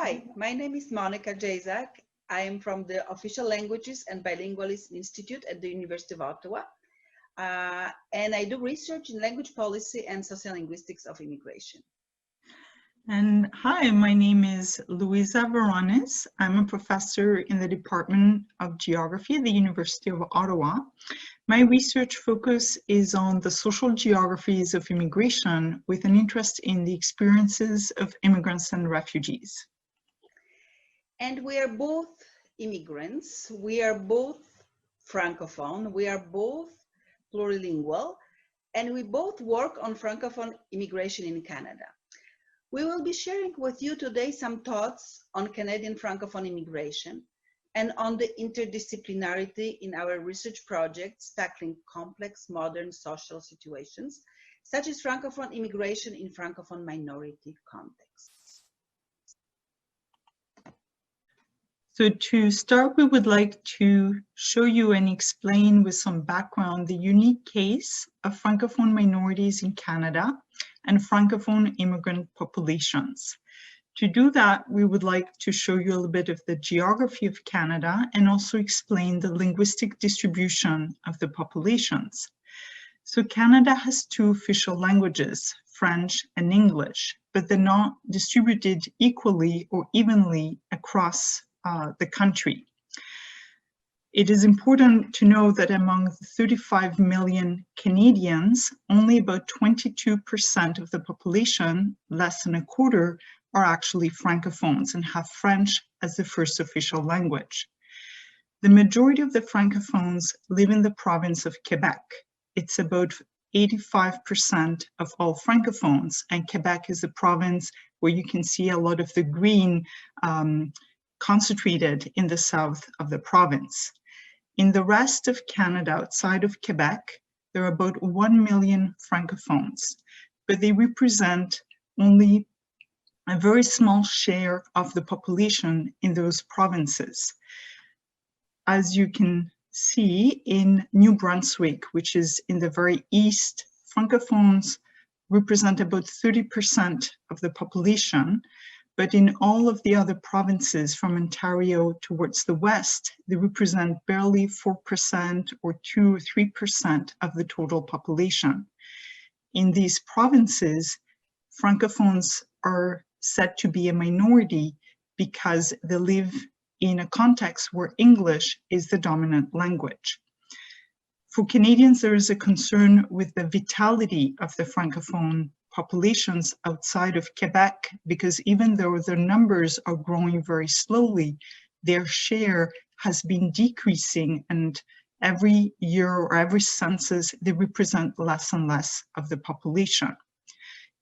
Hi, my name is Monika Jezak. I am from the Official Languages and Bilingualism Institute at the University of Ottawa. And I do research in language policy and sociolinguistics of immigration. And hi, my name is Luisa Veronis. I'm a professor in the Department of Geography at the University of Ottawa. My research focus is on the social geographies of immigration with an interest in the experiences of immigrants and refugees. And we are both immigrants, we are both Francophone, we are both plurilingual, and we both work on Francophone immigration in Canada. We will be sharing with you today some thoughts on Canadian Francophone immigration and on the interdisciplinarity in our research projects tackling complex modern social situations, such as Francophone immigration in Francophone minority contexts. So to start, we would like to show you and explain with some background the unique case of Francophone minorities in Canada and Francophone immigrant populations. To do that, we would like to show you a little bit of the geography of Canada and also explain the linguistic distribution of the populations. So Canada has two official languages, French and English, but they're not distributed equally or evenly across the country. It is important to know that among the 35 million Canadians, only about 22% of the population, less than a quarter, are actually Francophones and have French as the first official language. The majority of the Francophones live in the province of Quebec. It's about 85% of all Francophones, and Quebec is the province where you can see a lot of the green concentrated in the south of the province. In the rest of Canada, outside of Quebec, there are about 1 million Francophones, but they represent only a very small share of the population in those provinces. As you can see in New Brunswick, which is in the very east, Francophones represent about 30% of the population, but in all of the other provinces from Ontario towards the west, they represent barely 4% or 2 or 3% of the total population. In these provinces, Francophones are said to be a minority because they live in a context where English is the dominant language. For Canadians, there is a concern with the vitality of the Francophone populations outside of Quebec, because even though their numbers are growing very slowly, their share has been decreasing, and every year or every census, they represent less and less of the population.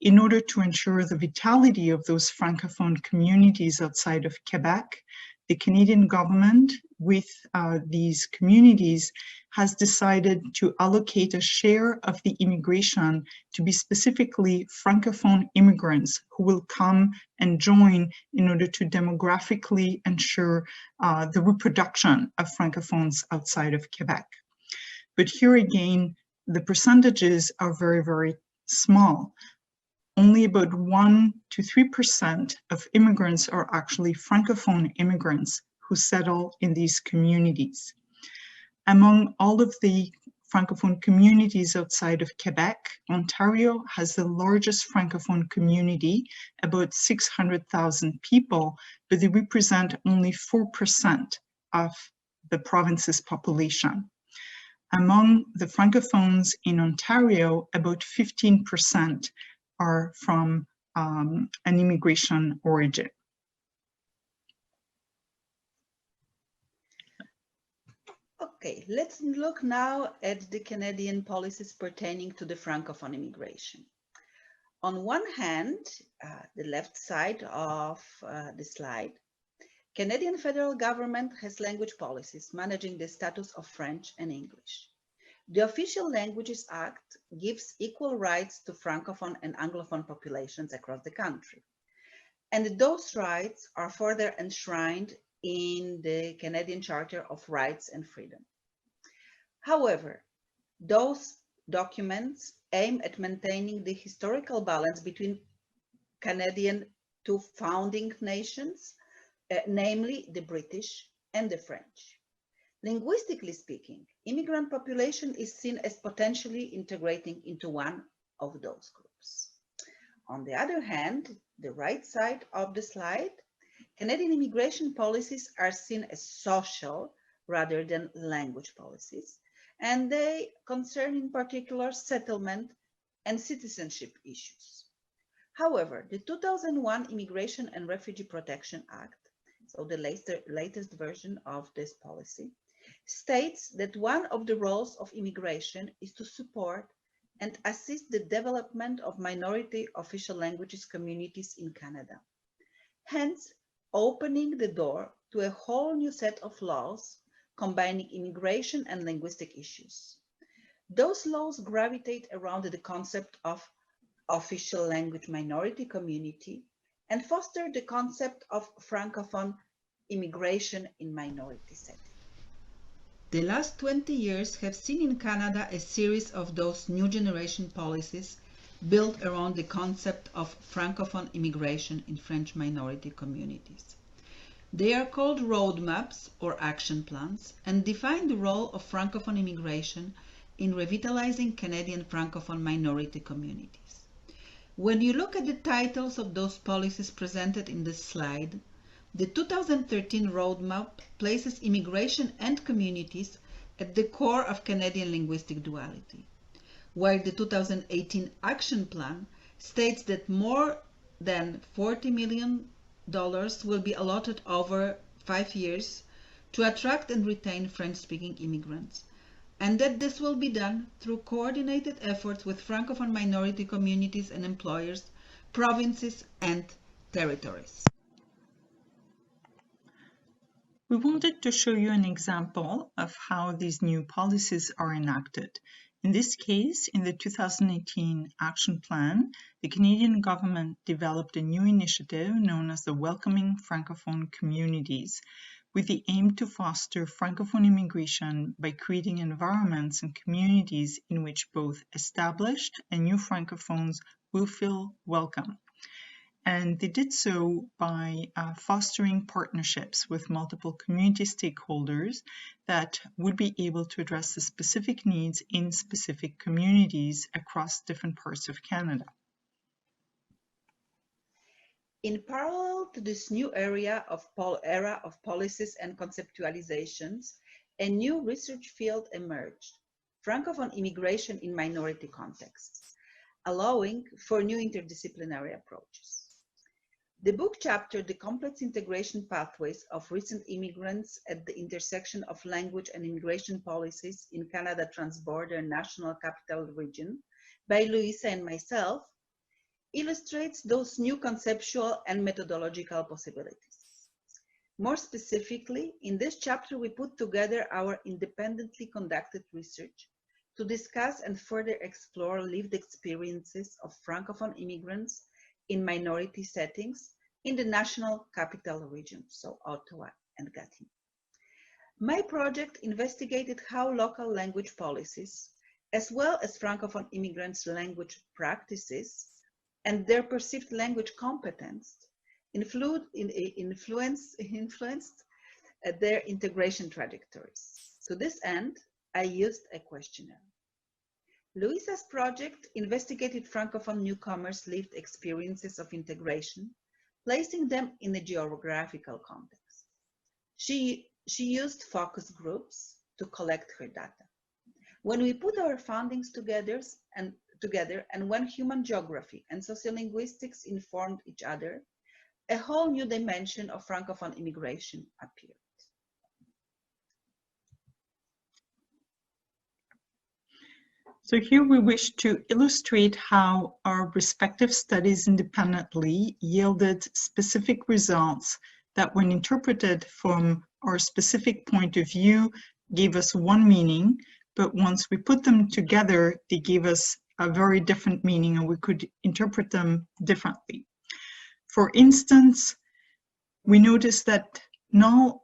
In order to ensure the vitality of those Francophone communities outside of Quebec, the Canadian government with these communities has decided to allocate a share of the immigration to be specifically Francophone immigrants who will come and join in order to demographically ensure the reproduction of Francophones outside of Quebec. But here again, the percentages are very, very small. Only about 1 to 3% of immigrants are actually Francophone immigrants who settle in these communities. Among all of the Francophone communities outside of Quebec, Ontario has the largest Francophone community, about 600,000 people, but they represent only 4% of the province's population. Among the Francophones in Ontario, about 15% are from an immigration origin. Okay, let's look now at the Canadian policies pertaining to the Francophone immigration. On one hand, the left side of the slide, Canadian federal government has language policies managing the status of French and English. The Official Languages Act gives equal rights to Francophone and Anglophone populations across the country. And those rights are further enshrined in the Canadian Charter of Rights and Freedom. However, those documents aim at maintaining the historical balance between Canadian two founding nations namely the British and the French. Linguistically speaking, immigrant population is seen as potentially integrating into one of those groups. On the other hand, the right side of the slide, Canadian immigration policies are seen as social rather than language policies, and they concern in particular settlement and citizenship issues. However, the 2001 Immigration and Refugee Protection Act, so the latest version of this policy, states that one of the roles of immigration is to support and assist the development of minority official languages communities in Canada, hence opening the door to a whole new set of laws combining immigration and linguistic issues. Those laws gravitate around the concept of official language minority community and foster the concept of Francophone immigration in minority settings. The last 20 years have seen in Canada a series of those new generation policies built around the concept of Francophone immigration in French minority communities. They are called roadmaps or action plans and define the role of Francophone immigration in revitalizing Canadian Francophone minority communities. When you look at the titles of those policies presented in this slide, the 2013 roadmap places immigration and communities at the core of Canadian linguistic duality, while the 2018 action plan states that more than $40 million will be allotted over 5 years to attract and retain French-speaking immigrants, and that this will be done through coordinated efforts with Francophone minority communities and employers, provinces, and territories. We wanted to show you an example of how these new policies are enacted. In this case, in the 2018 Action Plan, the Canadian government developed a new initiative known as the Welcoming Francophone Communities, with the aim to foster Francophone immigration by creating environments and communities in which both established and new Francophones will feel welcome. And they did so by fostering partnerships with multiple community stakeholders that would be able to address the specific needs in specific communities across different parts of Canada. In parallel to this new era of policies and conceptualizations, a new research field emerged, Francophone immigration in minority contexts, allowing for new interdisciplinary approaches. The book chapter, The Complex Integration Pathways of Recent Immigrants at the Intersection of Language and Immigration Policies in Canada Transborder National Capital Region, by Luisa and myself, illustrates those new conceptual and methodological possibilities. More specifically, in this chapter, we put together our independently conducted research to discuss and further explore lived experiences of Francophone immigrants in minority settings in the National Capital Region, so Ottawa and Gatineau. My project investigated how local language policies, as well as Francophone immigrants' language practices and their perceived language competence, influenced their integration trajectories. To this end, I used a questionnaire. Luisa's project investigated Francophone newcomers' lived experiences of integration, placing them in a geographical context. She used focus groups to collect her data. When we put our findings together and when human geography and sociolinguistics informed each other, a whole new dimension of Francophone immigration appeared. So here we wish to illustrate how our respective studies independently yielded specific results that, when interpreted from our specific point of view, gave us one meaning, but once we put them together, they gave us a very different meaning and we could interpret them differently. For instance, we noticed that not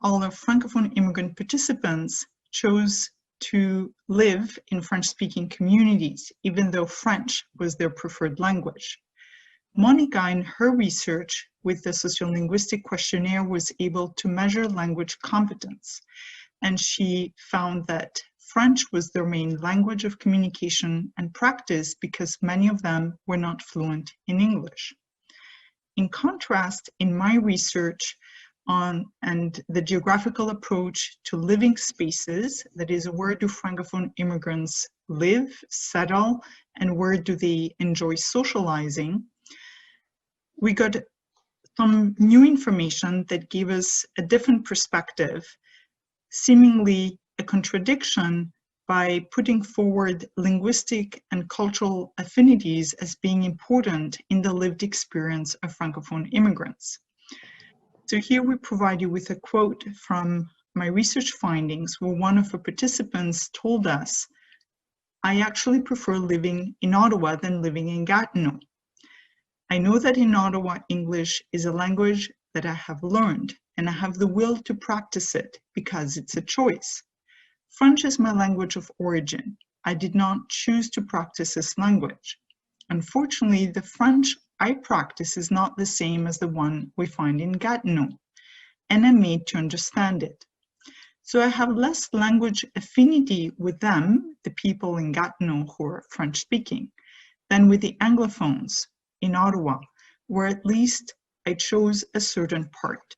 all of Francophone immigrant participants chose to live in French-speaking communities, even though French was their preferred language. Monika, in her research with the sociolinguistic questionnaire, was able to measure language competence, and she found that French was their main language of communication and practice because many of them were not fluent in English. In contrast, in my research on the geographical approach to living spaces, that is, where do Francophone immigrants live, settle, and where do they enjoy socializing, we got some new information that gave us a different perspective, seemingly a contradiction, by putting forward linguistic and cultural affinities as being important in the lived experience of Francophone immigrants. So here we provide you with a quote from my research findings, where one of the participants told us, "I actually prefer living in Ottawa than living in Gatineau. I know that in Ottawa, English is a language that I have learned, and I have the will to practice it because it's a choice. French is my language of origin. I did not choose to practice this language. Unfortunately, the French I practice is not the same as the one we find in Gatineau, and I'm made to understand it. So I have less language affinity with them, the people in Gatineau who are French speaking, than with the Anglophones in Ottawa, where at least I chose a certain part."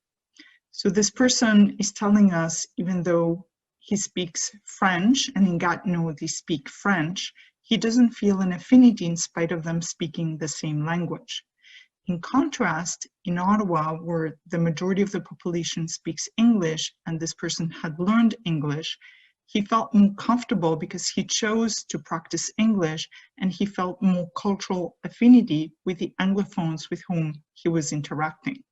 So this person is telling us, even though he speaks French, and in Gatineau they speak French, he doesn't feel an affinity in spite of them speaking the same language. In contrast, in Ottawa, where the majority of the population speaks English, and this person had learned English, he felt more comfortable because he chose to practice English, and he felt more cultural affinity with the Anglophones with whom he was interacting.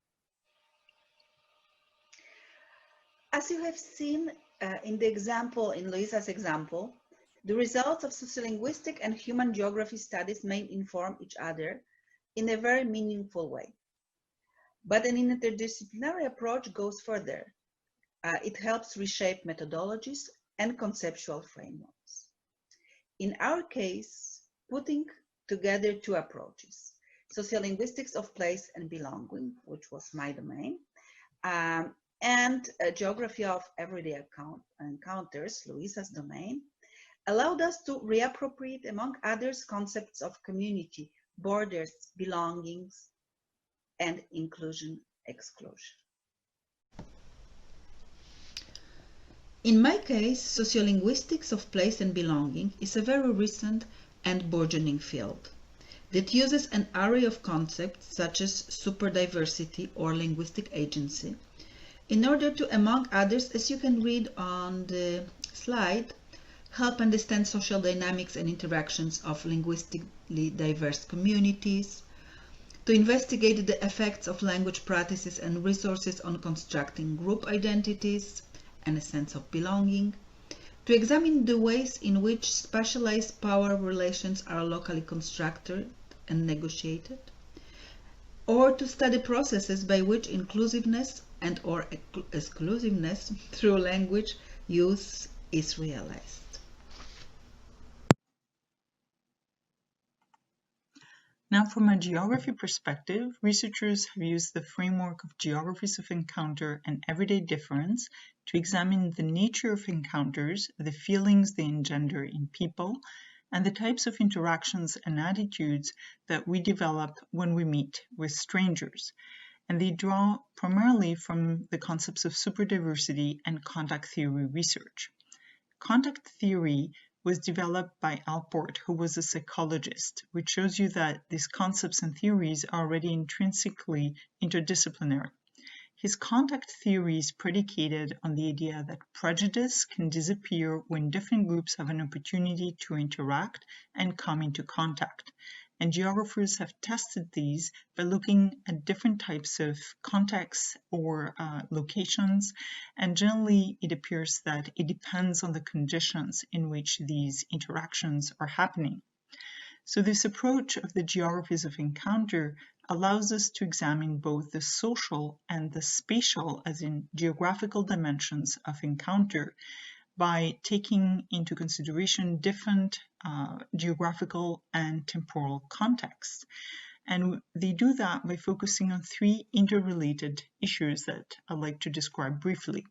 As you have seen in the example, in Luisa's example, the results of sociolinguistic and human geography studies may inform each other in a very meaningful way. But an interdisciplinary approach goes further. It helps reshape methodologies and conceptual frameworks. In our case, putting together two approaches, sociolinguistics of place and belonging, which was my domain, and a geography of everyday encounters, Luisa's domain, allowed us to reappropriate, among others, concepts of community, borders, belongings, and inclusion, exclusion. In my case, sociolinguistics of place and belonging is a very recent and burgeoning field that uses an array of concepts such as superdiversity or linguistic agency in order to, among others, as you can read on the slide, help understand social dynamics and interactions of linguistically diverse communities, to investigate the effects of language practices and resources on constructing group identities and a sense of belonging, to examine the ways in which specialized power relations are locally constructed and negotiated, or to study processes by which inclusiveness and or exclusiveness through language use is realized. Now, from a geography perspective, researchers have used the framework of geographies of encounter and everyday difference to examine the nature of encounters, the feelings they engender in people, and the types of interactions and attitudes that we develop when we meet with strangers. And they draw primarily from the concepts of superdiversity and contact theory research. Contact theory was developed by Alport, who was a psychologist, which shows you that these concepts and theories are already intrinsically interdisciplinary. His contact theory is predicated on the idea that prejudice can disappear when different groups have an opportunity to interact and come into contact. And geographers have tested these by looking at different types of contexts or locations, and generally it appears that it depends on the conditions in which these interactions are happening. So this approach of the geographies of encounter allows us to examine both the social and the spatial, as in geographical dimensions of encounter, by taking into consideration different geographical and temporal contexts. And they do that by focusing on three interrelated issues that I'd like to describe briefly.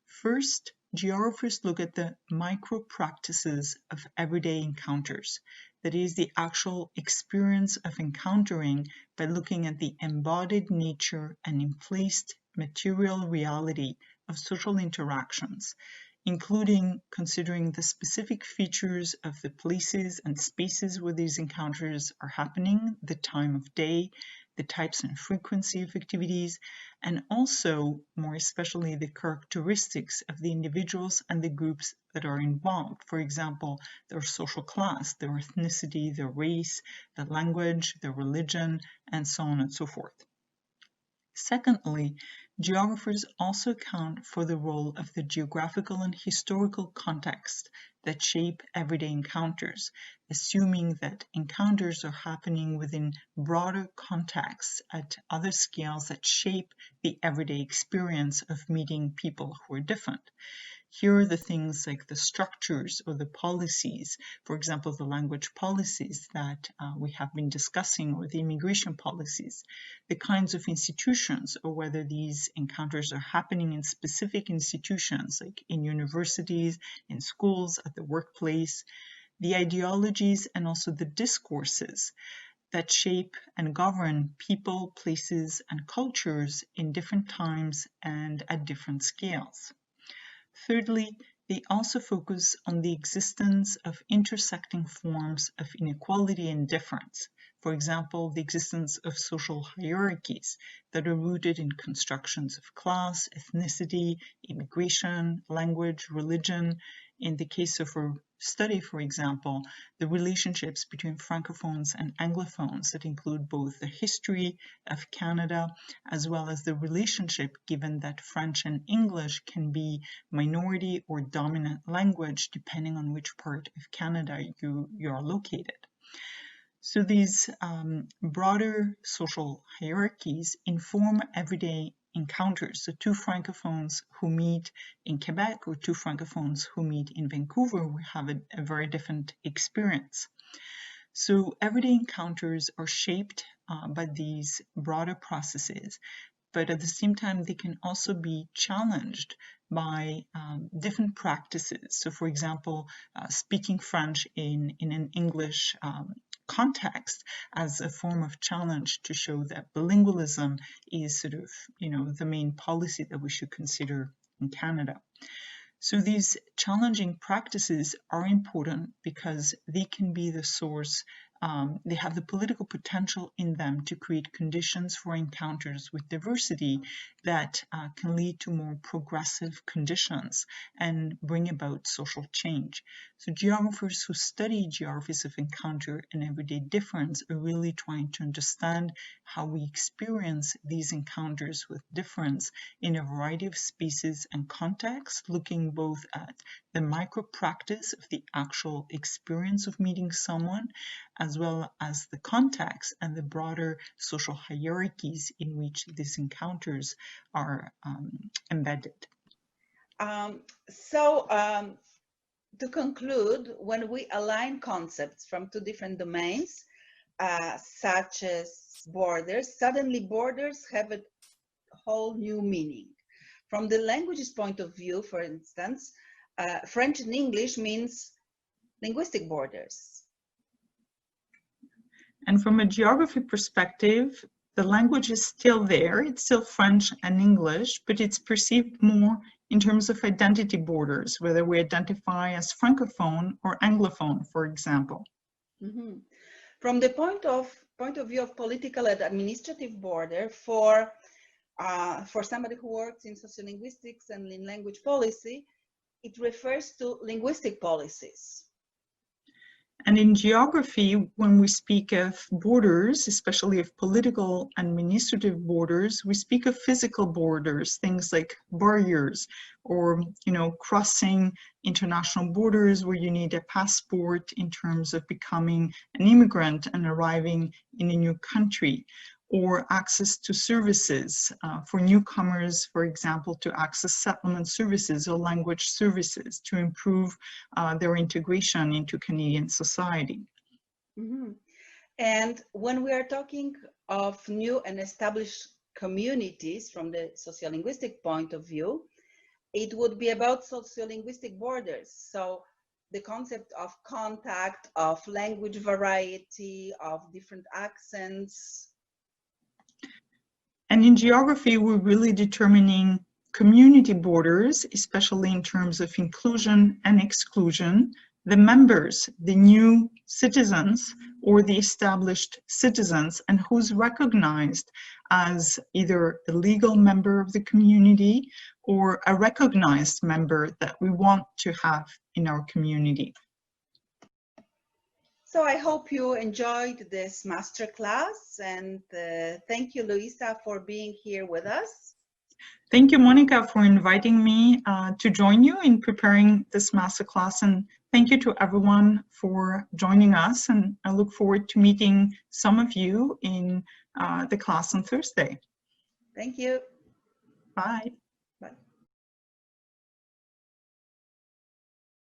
First, geographers look at the micro-practices of everyday encounters, that is, the actual experience of encountering by looking at the embodied nature and emplaced material reality of social interactions, including considering the specific features of the places and spaces where these encounters are happening, the time of day, the types and frequency of activities, and also, more especially, the characteristics of the individuals and the groups that are involved. For example, their social class, their ethnicity, their race, their language, their religion, and so on and so forth. Secondly, geographers also account for the role of the geographical and historical context that shape everyday encounters, assuming that encounters are happening within broader contexts at other scales that shape the everyday experience of meeting people who are different. Here are the things like the structures or the policies, for example, the language policies that we have been discussing, or the immigration policies, the kinds of institutions, or whether these encounters are happening in specific institutions, like in universities, in schools, at the workplace, the ideologies and also the discourses that shape and govern people, places, and cultures in different times and at different scales. Thirdly, they also focus on the existence of intersecting forms of inequality and difference. For example, the existence of social hierarchies that are rooted in constructions of class, ethnicity, immigration, language, religion. In the case of a study, for example, the relationships between Francophones and Anglophones that include both the history of Canada as well as the relationship, given that French and English can be minority or dominant language depending on which part of Canada you are located. So these broader social hierarchies inform everyday encounters. So two Francophones who meet in Quebec or two Francophones who meet in Vancouver will have a very different experience. So everyday encounters are shaped by these broader processes, but at the same time, they can also be challenged by different practices. So for example, speaking French in an English context as a form of challenge to show that bilingualism is sort of, the main policy that we should consider in Canada. So these challenging practices are important because they can be the source, they have the political potential in them to create conditions for encounters with diversity that can lead to more progressive conditions and bring about social change. So geographers who study geographies of encounter and everyday difference are really trying to understand how we experience these encounters with difference in a variety of spaces and contexts, looking both at the micro practice of the actual experience of meeting someone, as well as the context and the broader social hierarchies in which these encounters are embedded. To conclude, when we align concepts from two different domains, such as borders, suddenly borders have a whole new meaning. From the language's point of view, for instance, French and English means linguistic borders. And from a geography perspective, the language is still there. It's still French and English, but it's perceived more in terms of identity borders, whether we identify as Francophone or Anglophone, for example. Mm-hmm. From the point of view of political and administrative border, for somebody who works in sociolinguistics and in language policy, it refers to linguistic policies. And in geography, when we speak of borders, especially of political administrative borders, we speak of physical borders, things like barriers or, crossing international borders where you need a passport in terms of becoming an immigrant and arriving in a new country, or access to services for newcomers, for example, to access settlement services or language services to improve their integration into Canadian society. Mm-hmm. And when we are talking of new and established communities from the sociolinguistic point of view, it would be about sociolinguistic borders. So the concept of contact, of language variety, of different accents. And in geography, we're really determining community borders, especially in terms of inclusion and exclusion, the members, the new citizens, or the established citizens, and who's recognized as either a legal member of the community or a recognized member that we want to have in our community. So I hope you enjoyed this masterclass, and thank you, Luisa, for being here with us. Thank you, Monika, for inviting me to join you in preparing this masterclass, and thank you to everyone for joining us, and I look forward to meeting some of you in the class on Thursday. Thank you. Bye. Bye.